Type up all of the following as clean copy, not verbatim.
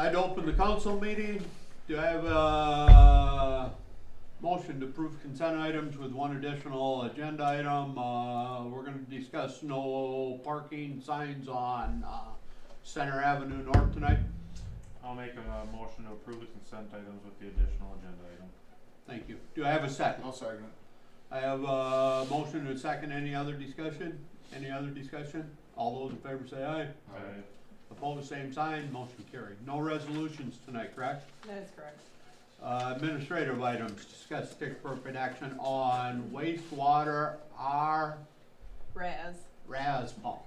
I'd open the council meeting. Do I have a motion to approve consent items with one additional agenda item? We're gonna discuss no parking signs on, Center Avenue North tonight. I'll make a motion to approve the consent items with the additional agenda item. Thank you. Do I have a second? I'll second it. I have a motion and a second. Any other discussion? Any other discussion? All those in favor say aye. Aye. Opposed, same sign. Motion carried. No resolutions tonight, correct? That is correct. Administrative items, discuss take appropriate action on wastewater RAS pump.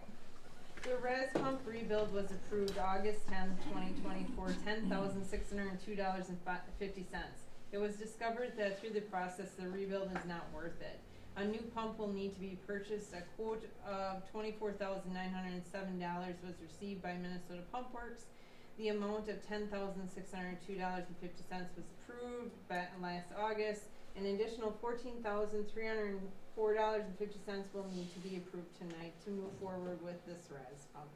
The RES pump rebuild was approved August 10th, 2020 for $10,602.50. It was discovered that through the process, the rebuild is not worth it. A new pump will need to be purchased. A quote of $24,907 was received by Minnesota Pump Works. The amount of $10,602.50 was approved last August. An additional $14,304.50 will need to be approved tonight to move forward with this RES pump.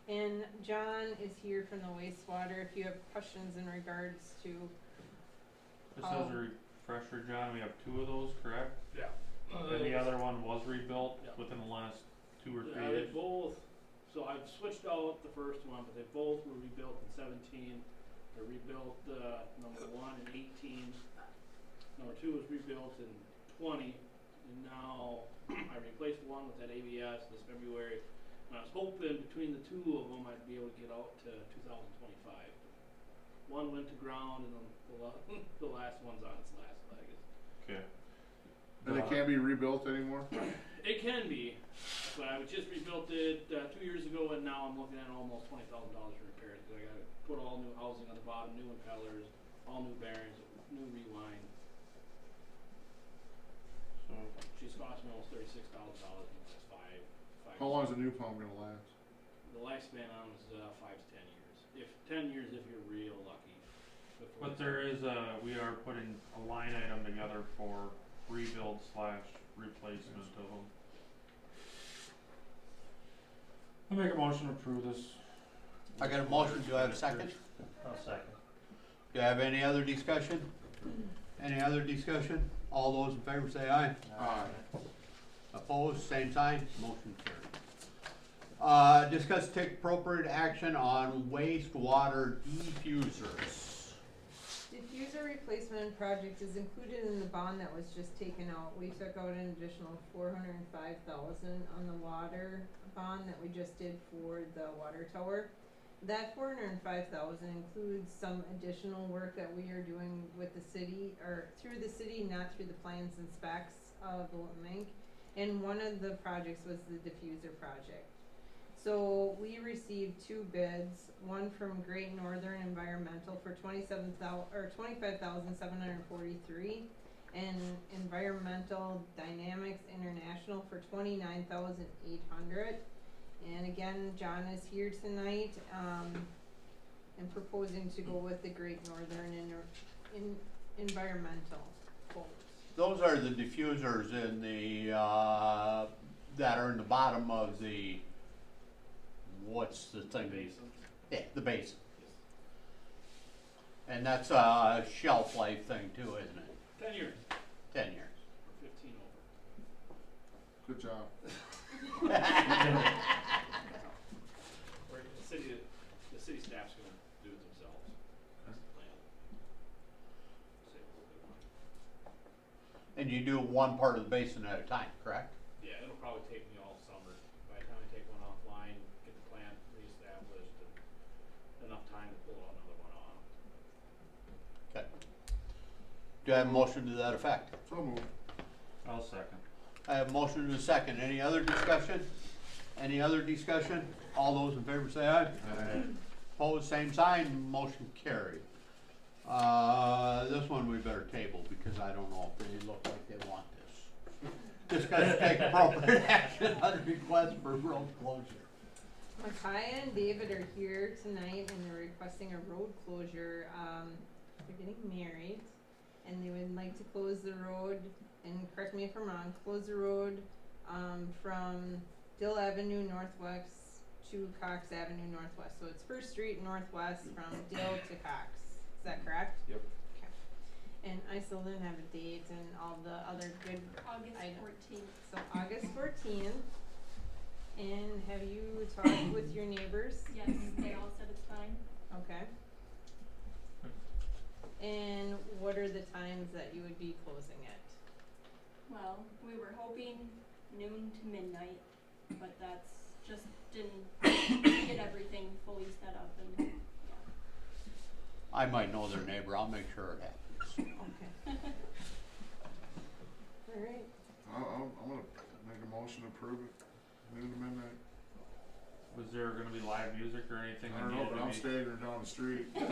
And John is here from the wastewater if you have questions in regards to. Just as a refresher, John, we have two of those, correct? Yeah. And the other one was rebuilt Yeah. within the last 2 or 3 They years? both, so I've switched out the first one, but they both were rebuilt in 17. They rebuilt, number 1 in 18. Number 2 was rebuilt in 20. And now I replaced one with that ABS this February. And I was hoping between the two of them I'd be able to get out to 2025. One went to ground and then the last one's on its last leg. Okay. And it can't be rebuilt anymore? It can be, but I just rebuilt it 2 years ago, and now I'm looking at almost $20,000 for repairs because I got to put all new housing on the bottom, new impellers, all new bearings, new rewind. So, She's cost me almost $36,000 in the last five. How long is the new pump gonna last? The lifespan on it is 5 to 10 years. If 10 years, if you're real lucky. Before but there is we are putting a line item together for rebuild / replacement of them. I make a motion to approve this. I got a motion. Do I have a second? I'll second. Do I have any other discussion? Any other discussion? All those in favor say aye. Aye. Opposed, same sign. Motion carried. Discuss take appropriate action on wastewater diffusers. Diffuser replacement project is included in the bond that was just taken out. We took out an additional $405,000 on the water bond that we just did for the water tower. That $405,000 includes some additional work that we are doing with the city, or through the city, not through the plans and specs of Bolton Inc. And one of the projects was the diffuser project. So we received 2 bids, one from Great Northern Environmental for $25,743, and Environmental Dynamics International for $29,800. And again, John is here tonight, and proposing to go with the Great Northern Environmental quote. Those are the diffusers in the, that are in the bottom of the, what's the thing? basin. Yeah, the basin. And that's a shelf life thing too, isn't it? 10 years 10 years. or 15 over. Good job. Or the city staff's gonna do it themselves. That's the plan. Save a little bit of money. And you do one part of the basin at a time, correct? Yeah, it'll probably take me all summer. By the time I take one offline, get the plant reestablished, and enough time to pull another one on. Okay. Do I have a motion to that effect? So moved. I'll second. I have a motion to the second. Any other discussion? Any other discussion? All those in favor say aye. Aye. Opposed, same sign. Motion carried. This one we better table because I don't know if they look like they want this. Discuss take appropriate action on request for road closure. Micaiah and David are here tonight and they're requesting a road closure. They're getting married and they would like to close the road, and correct me if I'm wrong, close the road from Dill Avenue Northwest to Cox Avenue Northwest. So it's First Street Northwest from Dill to Cox. Is that correct? Yep. Okay. And I still didn't have a date and all the other good, August I know. 14th. so August 14th. And have you talked with your neighbors? Yes, they all said it's fine. Okay. And what are the times that you would be closing it? Well, we were hoping noon to midnight, but that's just didn't get everything fully set up and yeah. I might know their neighbor, I'll make sure it happens. Okay. Alright, I'm gonna make a motion to approve it, noon to midnight. Was there gonna be live music or anything? I that don't know, needed but to I'm be- staying there down the street. There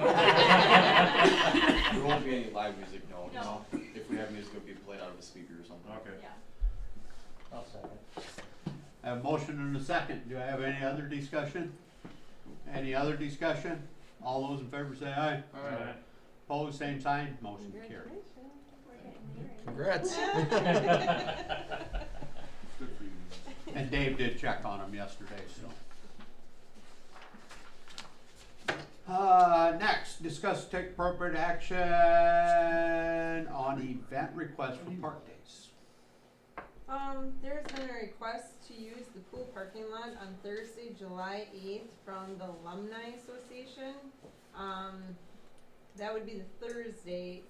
won't be any live music, no. No. If we have music, it'll be played out of a speaker or something. Okay. Yeah. I'll second. I have a motion and a second. Do I have any other discussion? Any other discussion? All those in favor say aye. Alright, Opposed, same sign, motion carried. congratulations. We're getting there. Congrats. good for you. And Dave did check on them yesterday, so. Next, discuss take appropriate action on event request for park days. There's been a request to use the pool parking lot on Thursday, July 8th from the Alumni Association. That would be the Thursday,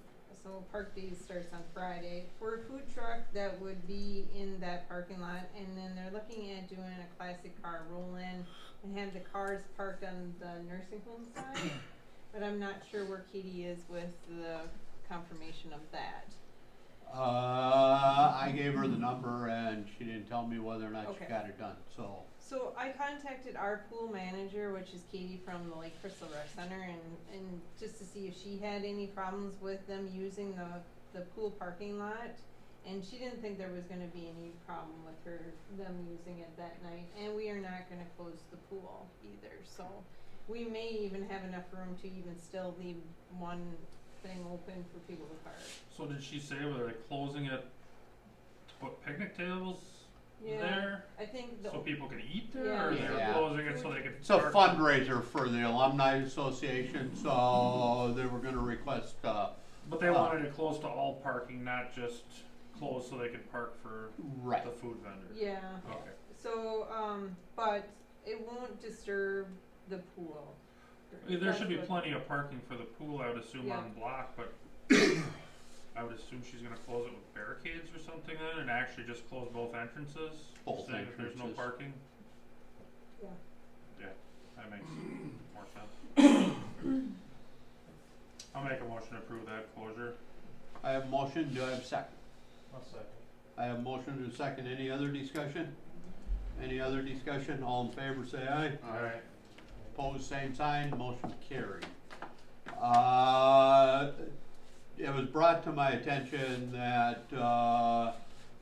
so Park Days starts on Friday. For a food truck that would be in that parking lot, and then they're looking at doing a classic car roll-in and have the cars parked on the nursing home side. But I'm not sure where Katie is with the confirmation of that. I gave her the number and she didn't tell me whether or not she Okay. got it done, so. So I contacted our pool manager, which is Katie from the Lake Crystal Rec Center, and just to see if she had any problems with them using the pool parking lot. And she didn't think there was gonna be any problem with them using it that night, and we are not gonna close the pool either, so. We may even have enough room to even still leave one thing open for people to park. So did she say whether they're closing it to put picnic tables Yeah, there? I think So people can eat there, Yeah. or they're Yeah. closing it so they can It's a park? fundraiser for the Alumni Association, so they were gonna request, But they wanted it closed to all parking, not just closed so they could park for right. the food vendor? yeah. Okay. So, but it won't disturb the pool. There That's should be what- plenty of parking for the pool, I would assume, Yeah. on block, but I would assume she's gonna close it with barricades or something then, and actually just close both entrances? Both Saying that there's no entrances. parking? Yeah. Yeah, that makes more sense. I'll make a motion to approve that closure. I have a motion, do I have a second? I'll second. I have a motion and a second, any other discussion? Any other discussion, all in favor say aye. Alright. Opposed, same sign, motion carried. It was brought to my attention that,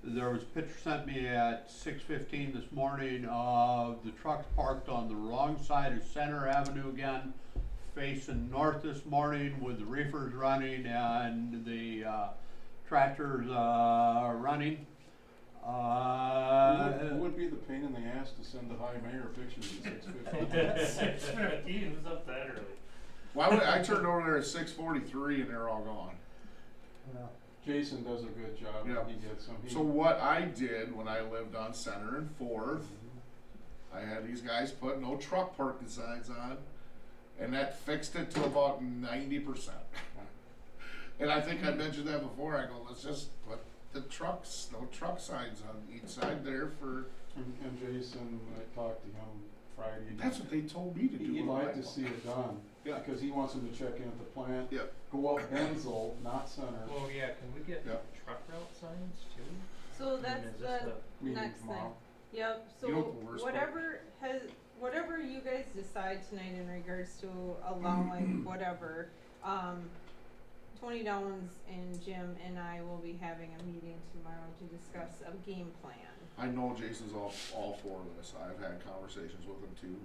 there was a picture sent me at 6:15 this morning of the trucks parked on the wrong side of Center Avenue again, facing north this morning with the reefers running and the, tractors, running. Who would be the pain in the ass to send the high mayor pictures at 6:50? 6:15, who's up that early? Why would, I turned over there at 6:43 and they're all gone. Jason does a good job Yeah. when he gets them. So what I did when I lived on Center and Fourth, I had these guys put no truck parking signs on, and that fixed it to about 90%. And I think I mentioned that before. I go, let's just put the trucks, no truck signs on each side there for. And Jason, I talked to him Friday. That's what they told me to do. He'd with like my- to see it done. Yeah. Because he wants them to check in at the plant. Yeah. Go up Benzel, not Center. Well, yeah, can we get Yeah. truck route signs too? So I mean, that's is the this Meeting next thing. tomorrow. Yep, so You know what the worst part- whatever you guys decide tonight in regards to allowing whatever, Tony Downs and Jim and I will be having a meeting tomorrow to discuss a game plan. I know Jason's all for this. I've had conversations with him too.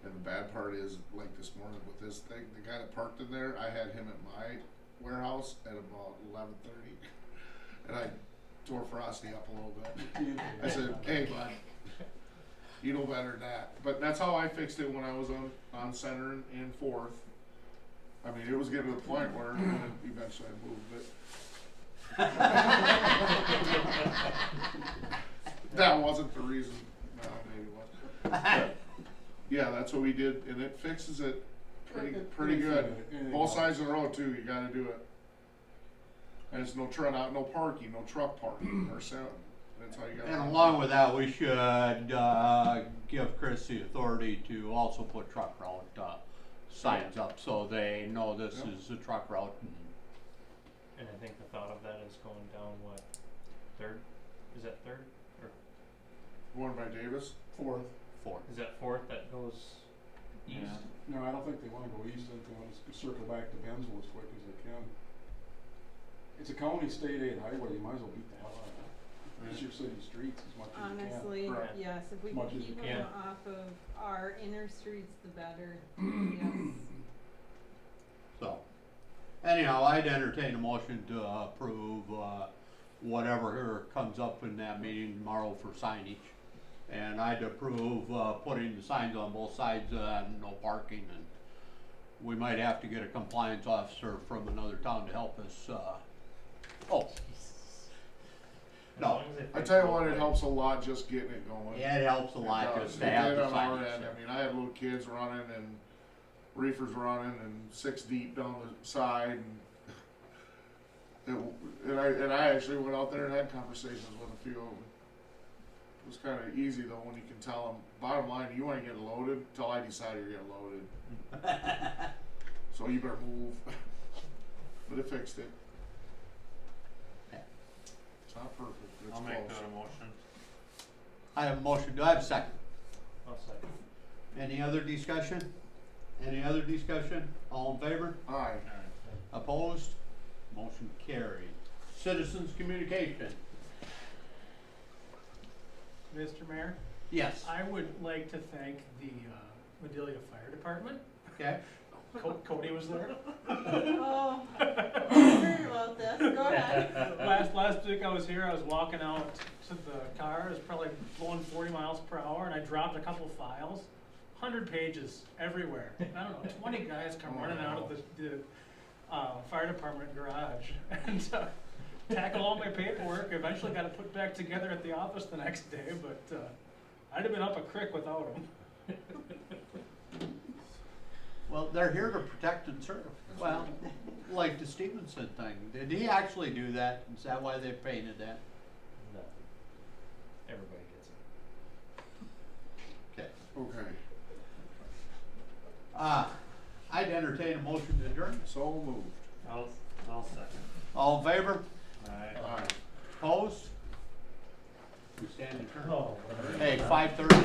And the bad part is, like this morning with this thing, the guy that parked in there, I had him at my warehouse at about 11:30, and I tore Frosty up a little bit. I said, "Hey, bud, You know better than that. But that's how I fixed it when I was on Center and Fourth. I mean, it was getting to the point where eventually I moved it. That wasn't the reason. No, maybe it was. But, yeah, that's what we did, and it fixes it pretty good. Both sides of the road too. You got to do it. And there's no parking, no truck parking or sound. That's how you got. And along with that, we should, give Chris the authority to also put truck route, signs up, so they know this Yep. is a truck route. And I think the thought of that is going down what, third? Is that third? Or One by Davis. Fourth. Fourth. is that fourth that goes east? Yeah. No, I don't think they wanna go east, I think they wanna circle back to Bensville as quick as they can. It's a county state aid highway, you might as well beat the hell out of it. It's your city streets as much as you can. Honestly, Right. yes, if we Much can as you keep can. them off of our inner streets, the better, yes. So, anyhow, I'd entertain a motion to approve, whatever comes up in that meeting tomorrow for signage. And I'd approve, putting the signs on both sides, no parking, and we might have to get a compliance officer from another town to help us, oh. As No, long as they I fix tell you both what, it ways. helps a lot just getting it going. yeah, it helps a lot It does. just to It have did the on our signage end. there. I mean, I had little kids running and reefers running and 6 deep down the side, and I actually went out there and had conversations with a few of them. It was kind of easy though when you can tell them. Bottom line, you want to get loaded till I decide you're getting loaded. So you better move. But it fixed it. It's not perfect, but it's I'll close. make that a motion. I have a motion, do I have a second? I'll second. Any other discussion? Any other discussion? All in favor? Aye. Alright. Opposed? Motion carried. Citizens communication. Mr. Mayor, Yes. I would like to thank the Madelia Fire Department. Okay. Cody was there. Oh, I heard about this, go ahead. Last week I was here, I was walking out to the car, it was probably blowing 40 miles per hour, and I dropped a couple files. 100 pages everywhere. I don't know, 20 guys come running out of the fire department garage and tackle all my paperwork. Eventually got it put back together at the office the next day, but I'd have been up a creek without them. Well, they're here to protect and serve. Well, like the Stevenson thing. Did he actually do that? Is that why they painted that? No. Everybody gets it. Okay. Okay. I'd entertain a motion to adjourn. So moved. I'll second. All in favor? Alright. Aye. Opposed? We stand adjourned. Oh, Hey, 5:30.